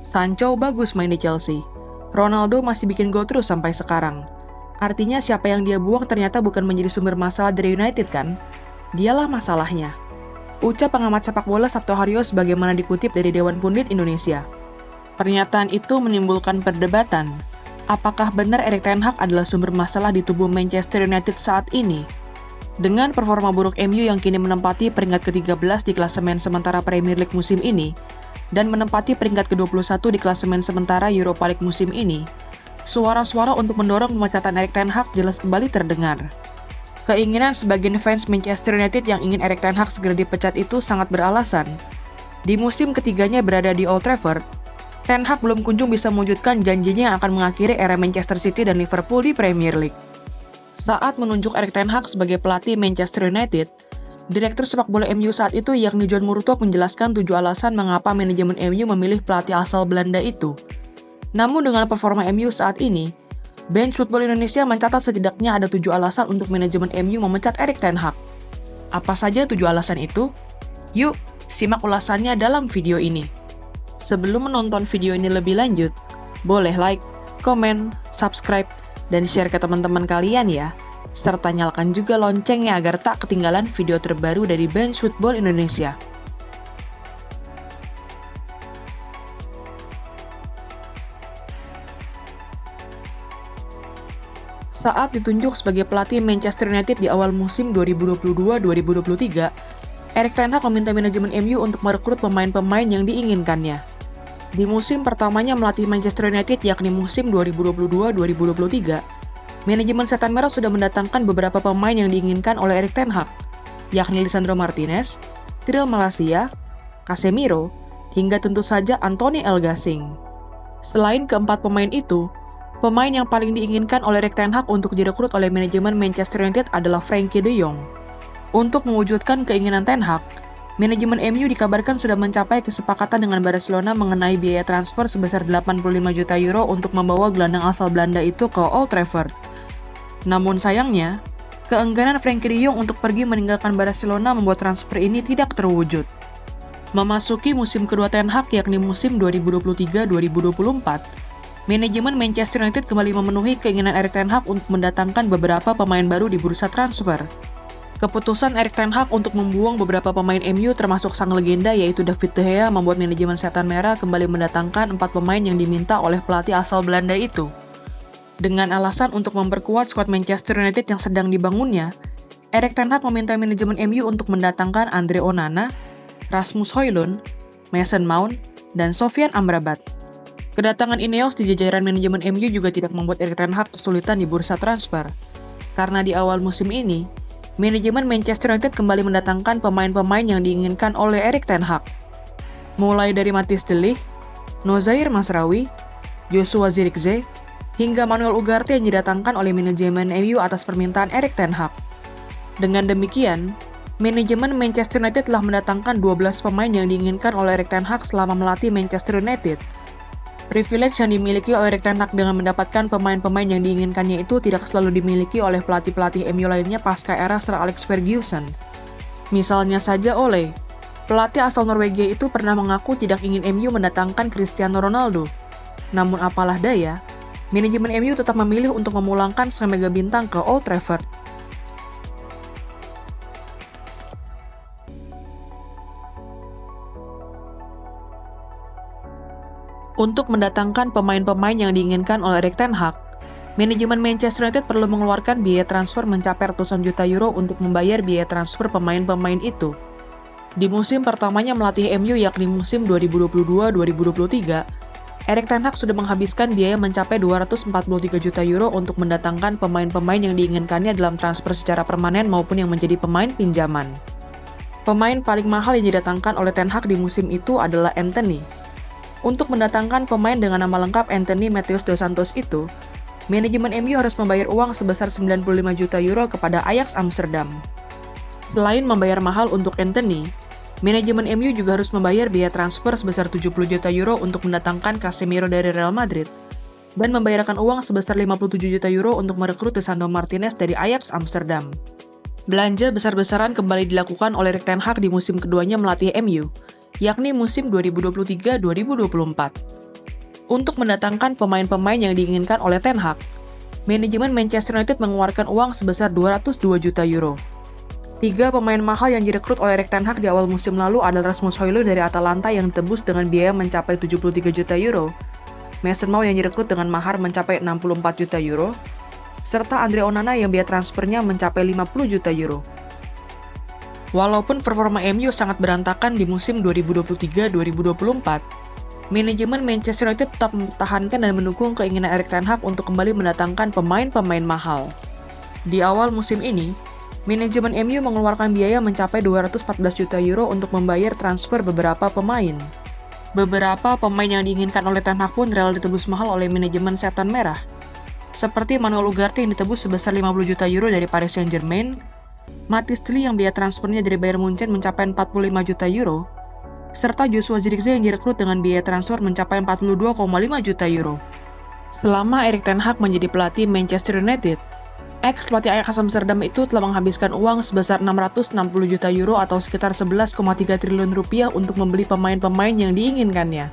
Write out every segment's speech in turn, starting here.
Sancho bagus main di Chelsea. Ronaldo masih bikin gol terus sampai sekarang. Artinya siapa yang dia buang ternyata bukan menjadi sumber masalah dari United kan? Dialah masalahnya. Ucap pengamat sepak bola Sabto Haryo sebagaimana dikutip dari Dewan Pundit Indonesia. Pernyataan itu menimbulkan perdebatan. Apakah benar Erik ten Hag adalah sumber masalah di tubuh Manchester United saat ini? Dengan performa buruk MU yang kini menempati peringkat ke-13 di klasemen sementara Premier League musim ini, dan menempati peringkat ke-21 di klasemen sementara Europa League musim ini, suara-suara untuk mendorong pemecatan Erik ten Hag jelas kembali terdengar. Keinginan sebagian fans Manchester United yang ingin Erik ten Hag segera dipecat itu sangat beralasan. Di musim ketiganya berada di Old Trafford, Ten Hag belum kunjung bisa mewujudkan janjinya yang akan mengakhiri era Manchester City dan Liverpool di Premier League. Saat menunjuk Erik ten Hag sebagai pelatih Manchester United, Direktur sepak bola MU saat itu yakni John Murtough menjelaskan 7 alasan mengapa manajemen MU memilih pelatih asal Belanda itu. Namun dengan performa MU saat ini, Bench Football Indonesia mencatat setidaknya ada 7 alasan untuk manajemen MU memecat Erik ten Hag. Apa saja 7 alasan itu? Yuk, simak ulasannya dalam video ini. Sebelum menonton video ini lebih lanjut, boleh like, komen, subscribe, dan share ke teman-teman kalian ya. Serta nyalakan juga loncengnya agar tak ketinggalan video terbaru dari Bench Football Indonesia. Saat ditunjuk sebagai pelatih Manchester United di awal musim 2022-2023, Erik ten Hag meminta manajemen MU untuk merekrut pemain-pemain yang diinginkannya. Di musim pertamanya melatih Manchester United yakni musim 2022-2023, manajemen Setan Merah sudah mendatangkan beberapa pemain yang diinginkan oleh Erik ten Hag, yakni Lisandro Martinez, Tyrell Malacia, Casemiro, hingga tentu saja Anthony Elgasing. Selain keempat pemain itu, pemain yang paling diinginkan oleh Erik ten Hag untuk direkrut oleh manajemen Manchester United adalah Frenkie de Jong. Untuk mewujudkan keinginan ten Hag, manajemen MU dikabarkan sudah mencapai kesepakatan dengan Barcelona mengenai biaya transfer sebesar 85 juta euro untuk membawa gelandang asal Belanda itu ke Old Trafford. Namun sayangnya, keengganan Frenkie de Jong untuk pergi meninggalkan Barcelona membuat transfer ini tidak terwujud. Memasuki musim kedua ten Hag yakni musim 2023-2024, manajemen Manchester United kembali memenuhi keinginan Erik ten Hag untuk mendatangkan beberapa pemain baru di bursa transfer. Keputusan Erik ten Hag untuk membuang beberapa pemain MU termasuk sang legenda yaitu David De Gea membuat manajemen Setan Merah kembali mendatangkan 4 pemain yang diminta oleh pelatih asal Belanda itu. Dengan alasan untuk memperkuat skuad Manchester United yang sedang dibangunnya, Erik ten Hag meminta manajemen MU untuk mendatangkan Andre Onana, Rasmus Højlund, Mason Mount, dan Sofyan Amrabat. Kedatangan Ineos di jajaran manajemen MU juga tidak membuat Erik ten Hag kesulitan di bursa transfer. Karena di awal musim ini, manajemen Manchester United kembali mendatangkan pemain-pemain yang diinginkan oleh Erik ten Hag. Mulai dari Matthijs de Ligt, Nozair Mazraoui, Joshua Zirkzee, hingga Manuel Ugarte yang didatangkan oleh manajemen MU atas permintaan Erik ten Hag. Dengan demikian, manajemen Manchester United telah mendatangkan 12 pemain yang diinginkan oleh Erik ten Hag selama melatih Manchester United. Privilege yang dimiliki oleh Erik ten Hag dengan mendapatkan pemain-pemain yang diinginkannya itu tidak selalu dimiliki oleh pelatih-pelatih MU lainnya pasca era Sir Alex Ferguson. Misalnya saja Ole, pelatih asal Norwegia itu pernah mengaku tidak ingin MU mendatangkan Cristiano Ronaldo. Namun apalah daya, manajemen MU tetap memilih untuk memulangkan sang mega bintang ke Old Trafford. Untuk mendatangkan pemain-pemain yang diinginkan oleh Erik ten Hag, manajemen Manchester United perlu mengeluarkan biaya transfer mencapai ratusan juta euro untuk membayar biaya transfer pemain-pemain itu. Di musim pertamanya melatih MU yakni musim 2022-2023, Erik ten Hag sudah menghabiskan biaya mencapai 243 juta euro untuk mendatangkan pemain-pemain yang diinginkannya dalam transfer secara permanen maupun yang menjadi pemain pinjaman. Pemain paling mahal yang didatangkan oleh ten Hag di musim itu adalah Antony. Untuk mendatangkan pemain dengan nama lengkap Anthony Matheus dos Santos itu, manajemen MU harus membayar uang sebesar 95 juta euro kepada Ajax Amsterdam. Selain membayar mahal untuk Antony, manajemen MU juga harus membayar biaya transfer sebesar 70 juta euro untuk mendatangkan Casemiro dari Real Madrid, dan membayarkan uang sebesar 57 juta euro untuk merekrut Lisandro Martinez dari Ajax Amsterdam. Belanja besar-besaran kembali dilakukan oleh Erik ten Hag di musim keduanya melatih MU, yakni musim 2023-2024. Untuk mendatangkan pemain-pemain yang diinginkan oleh Ten Hag, manajemen Manchester United mengeluarkan uang sebesar 202 juta euro. 3 pemain mahal yang direkrut oleh Erik Ten Hag di awal musim lalu adalah Rasmus Højlund dari Atalanta yang ditebus dengan biaya mencapai 73 juta euro, Mason Mount yang direkrut dengan mahar mencapai 64 juta euro, serta Andre Onana yang biaya transfernya mencapai 50 juta euro. Walaupun performa MU sangat berantakan di musim 2023-2024, manajemen Manchester United tetap mempertahankan dan mendukung keinginan Erik Ten Hag untuk kembali mendatangkan pemain-pemain mahal. Di awal musim ini, manajemen MU mengeluarkan biaya mencapai 214 juta euro untuk membayar transfer beberapa pemain. Beberapa pemain yang diinginkan oleh Ten Hag pun rela ditebus mahal oleh manajemen Setan Merah, seperti Manuel Ugarte yang ditebus sebesar 50 juta euro dari Paris Saint-Germain, Mathis Tel yang biaya transfernya dari Bayern Munchen mencapai 45 juta euro, serta Joshua Zirkzee yang direkrut dengan biaya transfer mencapai 42,5 juta euro. Selama Erik Ten Hag menjadi pelatih Manchester United, ex-pelatih Ajax Amsterdam itu telah menghabiskan uang sebesar 660 juta euro atau sekitar 11,3 triliun rupiah untuk membeli pemain-pemain yang diinginkannya.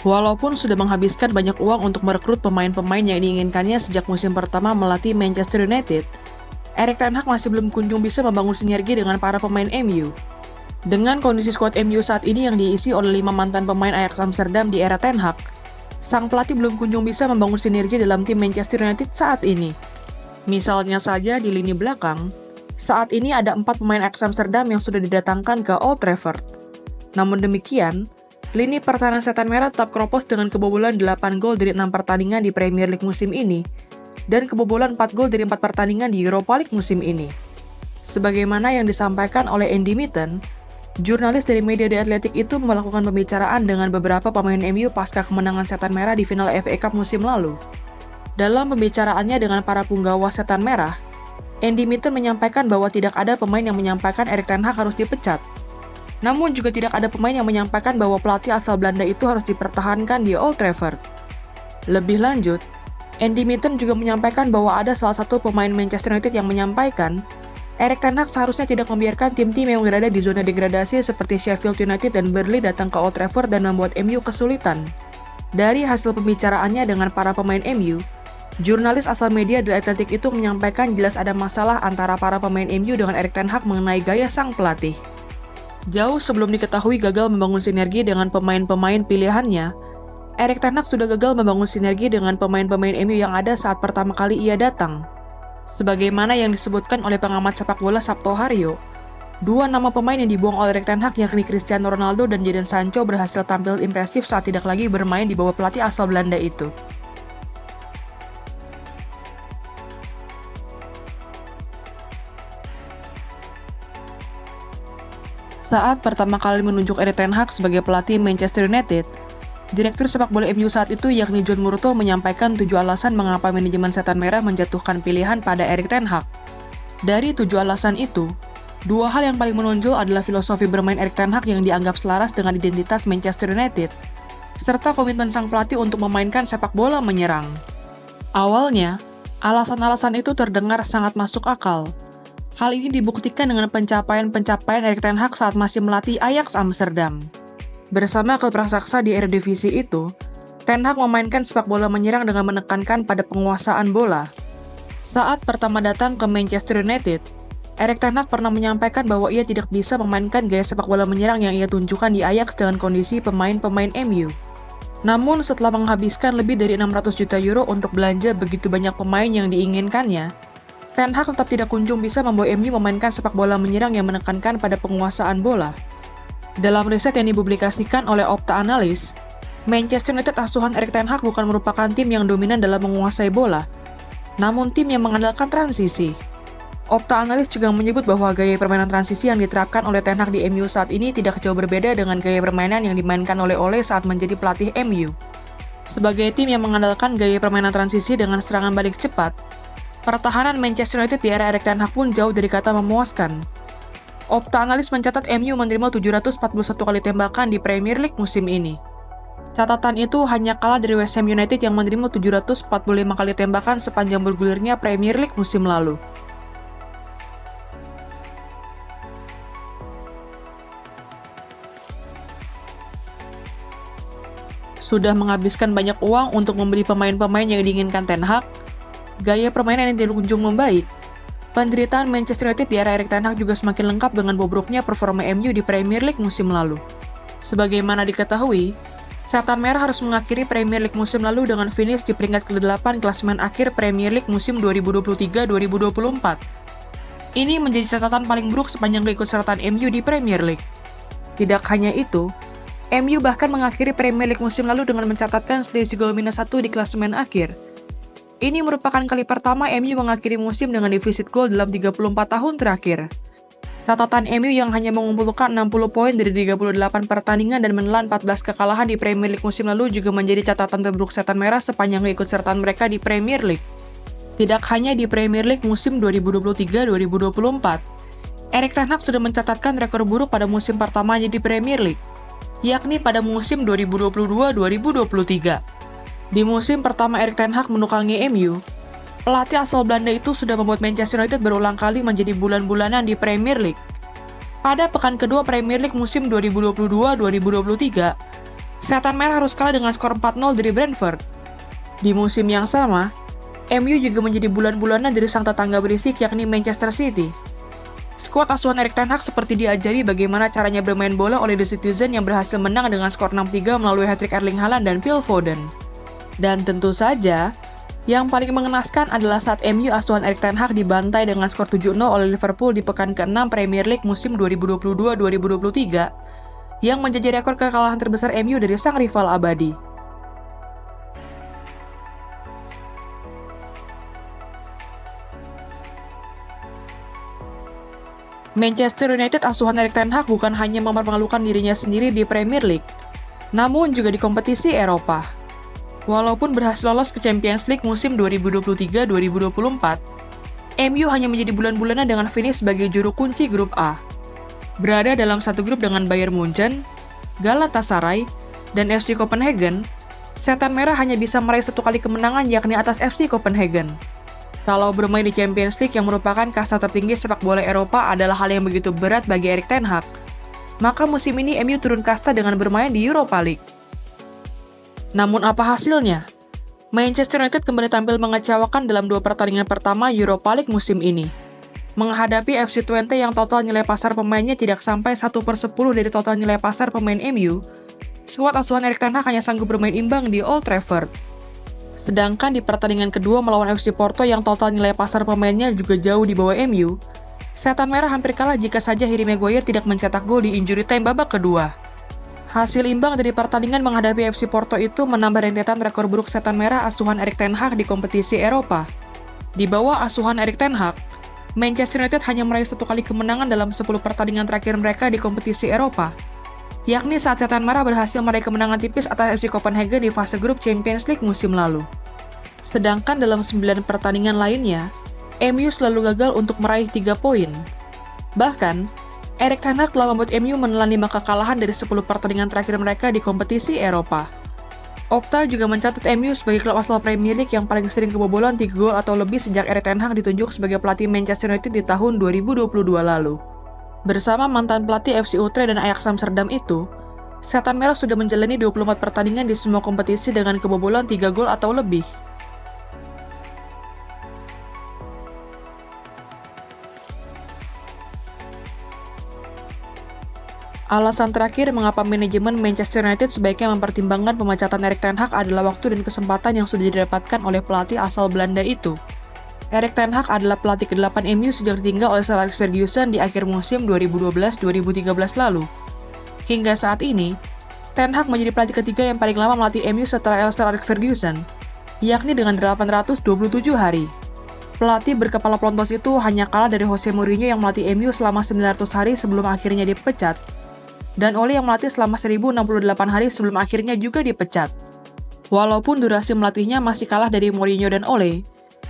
Walaupun sudah menghabiskan banyak uang untuk merekrut pemain-pemain yang diinginkannya sejak musim pertama melatih Manchester United, Erik Ten Hag masih belum kunjung bisa membangun sinergi dengan para pemain MU. Dengan kondisi skuad MU saat ini yang diisi oleh 5 mantan pemain Ajax Amsterdam di era Ten Hag, sang pelatih belum kunjung bisa membangun sinergi dalam tim Manchester United saat ini. Misalnya saja di lini belakang, saat ini ada 4 pemain Ajax Amsterdam yang sudah didatangkan ke Old Trafford. Namun demikian, lini pertahanan Setan Merah tetap keropos dengan kebobolan 8 gol dari 6 pertandingan di Premier League musim ini, dan kebobolan 4 gol dari 4 pertandingan di Europa League musim ini. Sebagaimana yang disampaikan oleh Andy Mitten, jurnalis dari media The Athletic itu melakukan pembicaraan dengan beberapa pemain MU pasca kemenangan Setan Merah di final FA Cup musim lalu. Dalam pembicaraannya dengan para punggawa Setan Merah, Andy Mitten menyampaikan bahwa tidak ada pemain yang menyampaikan Erik Ten Hag harus dipecat. Namun juga tidak ada pemain yang menyampaikan bahwa pelatih asal Belanda itu harus dipertahankan di Old Trafford. Lebih lanjut, Andy Mitten juga menyampaikan bahwa ada salah satu pemain Manchester United yang menyampaikan Erik Ten Hag seharusnya tidak membiarkan tim-tim yang berada di zona degradasi seperti Sheffield United dan Burnley datang ke Old Trafford dan membuat MU kesulitan. Dari hasil pembicaraannya dengan para pemain MU, jurnalis asal media The Athletic itu menyampaikan jelas ada masalah antara para pemain MU dengan Erik Ten Hag mengenai gaya sang pelatih. Jauh sebelum diketahui gagal membangun sinergi dengan pemain-pemain pilihannya, Erik Ten Hag sudah gagal membangun sinergi dengan pemain-pemain MU yang ada saat pertama kali ia datang. Sebagaimana yang disebutkan oleh pengamat sepak bola Sabto Haryo, 2 nama pemain yang dibuang oleh Erik Ten Hag yakni Cristiano Ronaldo dan Jadon Sancho berhasil tampil impresif saat tidak lagi bermain di bawah pelatih asal Belanda itu. Saat pertama kali menunjuk Erik Ten Hag sebagai pelatih Manchester United, Direktur sepak bola MU saat itu yakni John Murtough menyampaikan 7 alasan mengapa manajemen Setan Merah menjatuhkan pilihan pada Erik Ten Hag. Dari 7 alasan itu, 2 hal yang paling menonjol adalah filosofi bermain Erik Ten Hag yang dianggap selaras dengan identitas Manchester United, serta komitmen sang pelatih untuk memainkan sepak bola menyerang. Awalnya, alasan-alasan itu terdengar sangat masuk akal. Hal ini dibuktikan dengan pencapaian-pencapaian Erik Ten Hag saat masih melatih Ajax Amsterdam. Bersama klub raksasa di Eredivisie itu, Ten Hag memainkan sepak bola menyerang dengan menekankan pada penguasaan bola. Saat pertama datang ke Manchester United, Erik Ten Hag pernah menyampaikan bahwa ia tidak bisa memainkan gaya sepak bola menyerang yang ia tunjukkan di Ajax dengan kondisi pemain-pemain MU. Namun setelah menghabiskan lebih dari 600 juta euro untuk belanja begitu banyak pemain yang diinginkannya, Ten Hag tetap tidak kunjung bisa membawa MU memainkan sepak bola menyerang yang menekankan pada penguasaan bola. Dalam riset yang dipublikasikan oleh Opta Analyst, Manchester United asuhan Erik Ten Hag bukan merupakan tim yang dominan dalam menguasai bola, namun tim yang mengandalkan transisi. Opta Analyst juga menyebut bahwa gaya permainan transisi yang diterapkan oleh Ten Hag di MU saat ini tidak jauh berbeda dengan gaya permainan yang dimainkan oleh Ole saat menjadi pelatih MU. Sebagai tim yang mengandalkan gaya permainan transisi dengan serangan balik cepat, pertahanan Manchester United di era Erik Ten Hag pun jauh dari kata memuaskan. Opta Analyst mencatat MU menerima 741 kali tembakan di Premier League musim ini. Catatan itu hanya kalah dari West Ham United yang menerima 745 kali tembakan sepanjang bergulirnya Premier League musim lalu. Sudah menghabiskan banyak uang untuk membeli pemain-pemain yang diinginkan Ten Hag, gaya permainan yang tidak kunjung membaik, penderitaan Manchester United di era Erik ten Hag juga semakin lengkap dengan bobroknya performa MU di Premier League musim lalu. Sebagaimana diketahui, Setan Merah harus mengakhiri Premier League musim lalu dengan finish di peringkat ke-8 klasemen akhir Premier League musim 2023-2024. Ini menjadi catatan paling buruk sepanjang keikutsertaan MU di Premier League. Tidak hanya itu, MU bahkan mengakhiri Premier League musim lalu dengan mencatatkan selisih gol -1 di klasemen akhir. Ini merupakan kali pertama MU mengakhiri musim dengan defisit gol dalam 34 tahun terakhir. Catatan MU yang hanya mengumpulkan 60 poin dari 38 pertandingan dan menelan 14 kekalahan di Premier League musim lalu juga menjadi catatan terburuk Setan Merah sepanjang keikutsertaan mereka di Premier League. Tidak hanya di Premier League musim 2023-2024, Erik ten Hag sudah mencatatkan rekor buruk pada musim pertamanya di Premier League, yakni pada musim 2022-2023. Di musim pertama Erik ten Hag menukangi MU, pelatih asal Belanda itu sudah membuat Manchester United berulang kali menjadi bulan-bulanan di Premier League. Pada pekan kedua Premier League musim 2022-2023, Setan Merah harus kalah dengan skor 4-0 dari Brentford. Di musim yang sama, MU juga menjadi bulan-bulanan dari sang tetangga berisik yakni Manchester City. Skuad asuhan Erik ten Hag seperti diajari bagaimana caranya bermain bola oleh The Citizen yang berhasil menang dengan skor 6-3 melalui hat-trick Erling Haaland dan Phil Foden. Dan tentu saja, yang paling mengenaskan adalah saat MU asuhan Erik ten Hag dibantai dengan skor 7-0 oleh Liverpool di pekan ke-6 Premier League musim 2022-2023, yang menjadi rekor kekalahan terbesar MU dari sang rival abadi. Manchester United asuhan Erik ten Hag bukan hanya mempermalukan dirinya sendiri di Premier League, namun juga di kompetisi Eropa. Walaupun berhasil lolos ke Champions League musim 2023-2024, MU hanya menjadi bulan-bulanan dengan finish sebagai juru kunci grup A. Berada dalam satu grup dengan Bayern Munchen, Galatasaray, dan FC Copenhagen, Setan Merah hanya bisa meraih satu kali kemenangan yakni atas FC Copenhagen. Kalau bermain di Champions League yang merupakan kasta tertinggi sepak bola Eropa adalah hal yang begitu berat bagi Erik ten Hag, maka musim ini MU turun kasta dengan bermain di Europa League. Namun apa hasilnya? Manchester United kembali tampil mengecewakan dalam 2 pertandingan pertama Europa League musim ini. Menghadapi FC Twente yang total nilai pasar pemainnya tidak sampai 1/10 dari total nilai pasar pemain MU, skuad asuhan Erik ten Hag hanya sanggup bermain imbang di Old Trafford. Sedangkan di pertandingan kedua melawan FC Porto yang total nilai pasar pemainnya juga jauh di bawah MU, Setan Merah hampir kalah jika saja Harry Maguire tidak mencetak gol di injury time babak kedua. Hasil imbang dari pertandingan menghadapi FC Porto itu menambah rentetan rekor buruk Setan Merah asuhan Erik ten Hag di kompetisi Eropa. Di bawah asuhan Erik ten Hag, Manchester United hanya meraih 1 kali kemenangan dalam 10 pertandingan terakhir mereka di kompetisi Eropa, yakni saat Setan Merah berhasil meraih kemenangan tipis atas FC Copenhagen di fase grup Champions League musim lalu. Sedangkan dalam 9 pertandingan lainnya, MU selalu gagal untuk meraih 3 poin. Bahkan, Erik ten Hag telah membuat MU menelan 5 kekalahan dari 10 pertandingan terakhir mereka di kompetisi Eropa. Opta juga mencatat MU sebagai klub asal Premier League yang paling sering kebobolan 3 gol atau lebih sejak Erik ten Hag ditunjuk sebagai pelatih Manchester United di tahun 2022 lalu. Bersama mantan pelatih FC Utrecht dan Ajax Amsterdam itu, Setan Merah sudah menjalani 24 pertandingan di semua kompetisi dengan kebobolan 3 gol atau lebih. Alasan terakhir mengapa manajemen Manchester United sebaiknya mempertimbangkan pemecatan Erik ten Hag adalah waktu dan kesempatan yang sudah didapatkan oleh pelatih asal Belanda itu. Erik ten Hag adalah pelatih ke-8 MU sejak ditinggal oleh Sir Alex Ferguson di akhir musim 2012-2013 lalu. Hingga saat ini, Ten Hag menjadi pelatih ketiga yang paling lama melatih MU setelah Sir Alex Ferguson, yakni dengan 827 hari. Pelatih berkepala pelontos itu hanya kalah dari Jose Mourinho yang melatih MU selama 900 hari sebelum akhirnya dipecat, dan Ole yang melatih selama 1068 hari sebelum akhirnya juga dipecat. Walaupun durasi melatihnya masih kalah dari Mourinho dan Ole,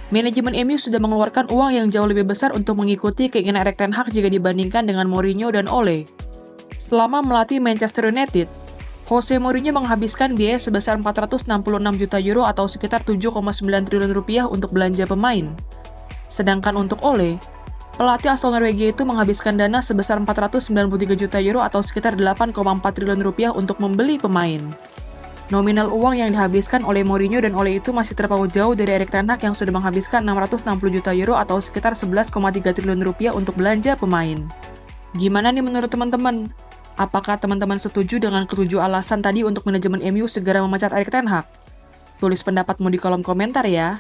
manajemen MU sudah mengeluarkan uang yang jauh lebih besar untuk mengikuti keinginan Erik ten Hag jika dibandingkan dengan Mourinho dan Ole. Selama melatih Manchester United, Jose Mourinho menghabiskan biaya sebesar 466 juta euro atau sekitar 7,9 triliun rupiah untuk belanja pemain. Sedangkan untuk Ole, pelatih asal Norwegia itu menghabiskan dana sebesar 493 juta euro atau sekitar 8,4 triliun rupiah untuk membeli pemain. Nominal uang yang dihabiskan oleh Mourinho dan Ole itu masih terpaut jauh dari Erik ten Hag yang sudah menghabiskan 660 juta euro atau sekitar 11,3 triliun rupiah untuk belanja pemain. Gimana nih menurut teman-teman? Apakah teman-teman setuju dengan ketujuh alasan tadi untuk manajemen MU segera memecat Erik ten Hag? Tulis pendapatmu di kolom komentar ya.